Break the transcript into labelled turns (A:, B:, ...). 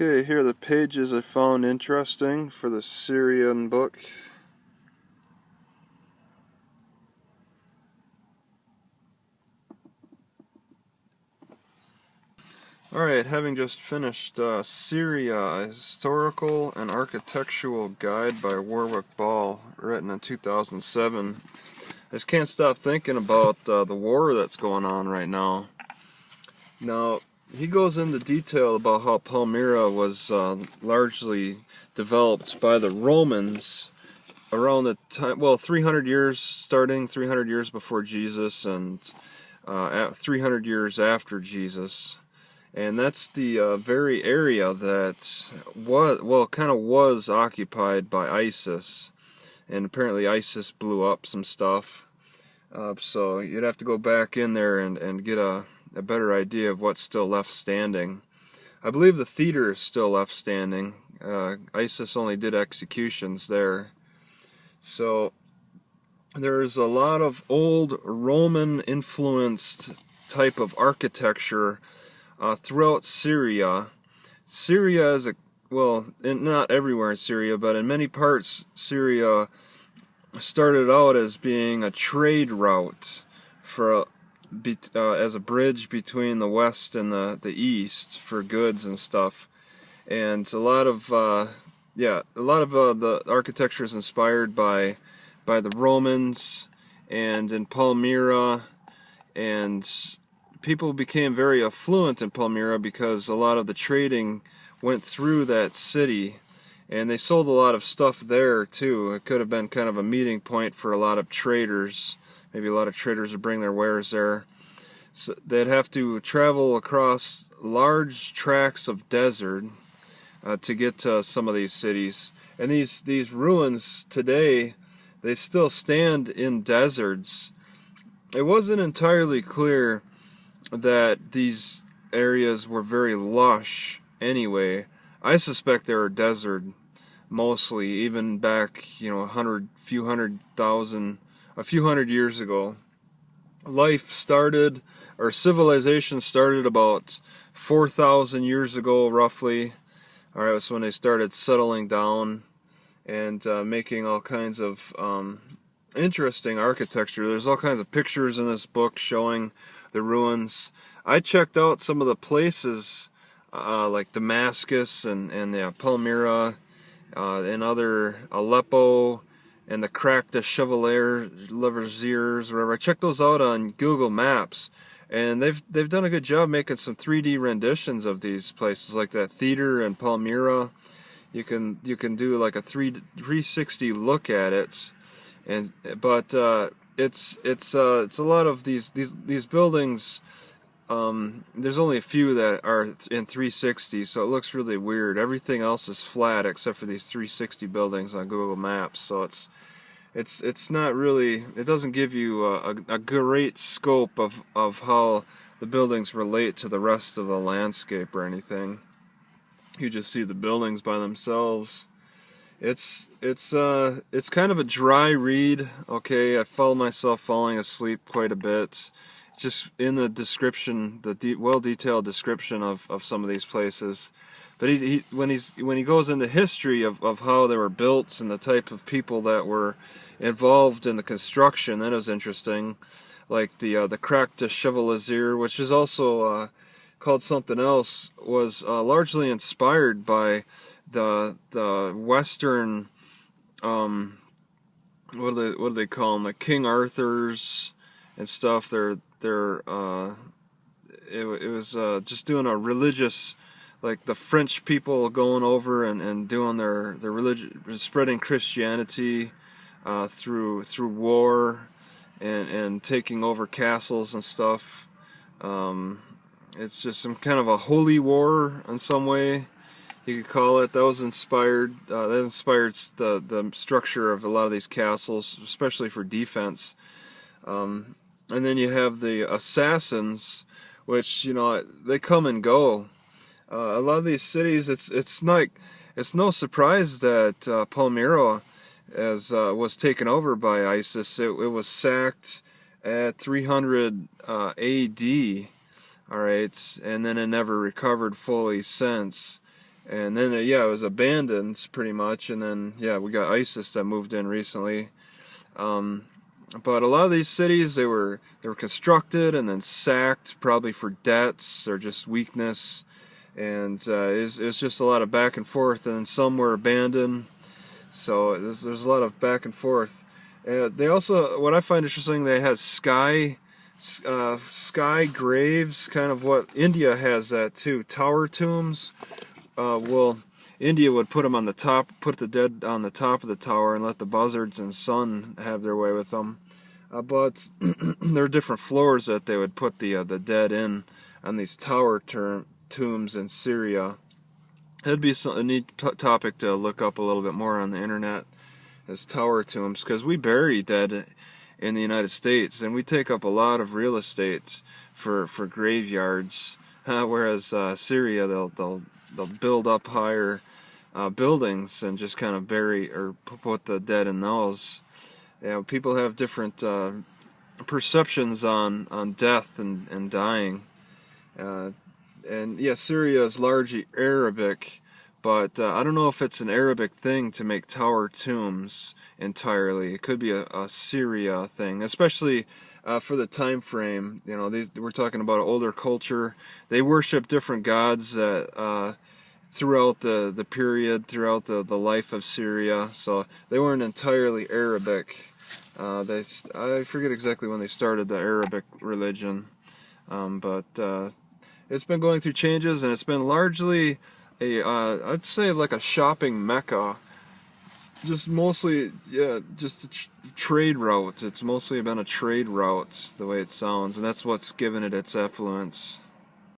A: Okay, here are the pages I found interesting for the Syrian book. Alright, having just finished Syria, a historical and architectural guide by Warwick, written in 2007. I just can't stop thinking about the war that's going on right now. Now, he goes into detail about how Palmyra was largely developed by the Romans around the time, 300 years, starting 300 years before Jesus and 300 years after Jesus. And that's the very area that was occupied by ISIS. And apparently ISIS blew up some stuff. So you'd have to go back in there and get a better idea of what's still left standing. I believe the theater is still left standing. ISIS only did executions there. So there's a lot of old Roman-influenced type of architecture throughout Syria. Syria is not everywhere in Syria, but in many parts, Syria started out as being a trade route as a bridge between the west and the east for goods and stuff. And a lot of the architecture is inspired by the Romans, and in Palmyra, and people became very affluent in Palmyra because a lot of the trading went through that city, and they sold a lot of stuff there too. It could have been kind of a meeting point for a lot of traders. Maybe a lot of traders would bring their wares there. So they'd have to travel across large tracts of desert to get to some of these cities. And these ruins today, they still stand in deserts. It wasn't entirely clear that these areas were very lush anyway. I suspect they were desert mostly, even back, a few hundred years ago. Civilization started about 4,000 years ago, roughly. Alright, that's when they started settling down and making all kinds of interesting architecture. There's all kinds of pictures in this book showing the ruins. I checked out some of the places like Damascus and Palmyra and other Aleppo and the Crac de Chevaliers, whatever. I checked those out on Google Maps, and they've done a good job making some 3D renditions of these places, like that theater in Palmyra. You can do like a 360 look at it, but it's a lot of these buildings. There's only a few that are in 360, so it looks really weird. Everything else is flat except for these 360 buildings on Google Maps. So it's not really. It doesn't give you a great scope of how the buildings relate to the rest of the landscape or anything. You just see the buildings by themselves. It's kind of a dry read. Okay, I found myself falling asleep quite a bit, just in the description, the well-detailed description of some of these places. But when he goes into history of how they were built and the type of people that were involved in the construction, that was interesting. Like the Crac de Chevalier, which is also called something else, was largely inspired by the Western, what do they call them, like King Arthur's and stuff. It was just doing a religious, like the French people going over and doing their religion, spreading Christianity through war and taking over castles and stuff. It's just some kind of a holy war in some way, you could call it. That inspired the structure of a lot of these castles, especially for defense. And then you have the assassins, which they come and go. A lot of these cities, it's no surprise that Palmyra was taken over by ISIS. It was sacked at 300 A.D. All right, and then it never recovered fully since. And then yeah, it was abandoned pretty much, and then yeah, we got ISIS that moved in recently. But a lot of these cities, they were constructed and then sacked, probably for debts or just weakness, and it was just a lot of back and forth. And then some were abandoned, so there's a lot of back and forth. They also, what I find interesting, they had sky graves, kind of what India has that too, tower tombs. Well, India would put them on the top, put the dead on the top of the tower, and let the buzzards and sun have their way with them. But there are different floors that they would put the dead in on these tower tombs in Syria. It'd be a neat topic to look up a little bit more on the internet, as tower tombs, because we bury dead in the United States, and we take up a lot of real estate for graveyards. Whereas Syria, they'll build up higher buildings and just kind of bury or put the dead in those. You know, people have different perceptions on death and dying. And yeah, Syria is largely Arabic, but I don't know if it's an Arabic thing to make tower tombs entirely. It could be a Syria thing, especially for the time frame. You know, we're talking about an older culture. They worship different gods throughout the period, throughout the life of Syria. So they weren't entirely Arabic. I forget exactly when they started the Arabic religion, but it's been going through changes, and it's been largely I'd say like a shopping mecca. Just mostly, yeah, just a trade route. It's mostly been a trade route, the way it sounds, and that's what's given it its affluence.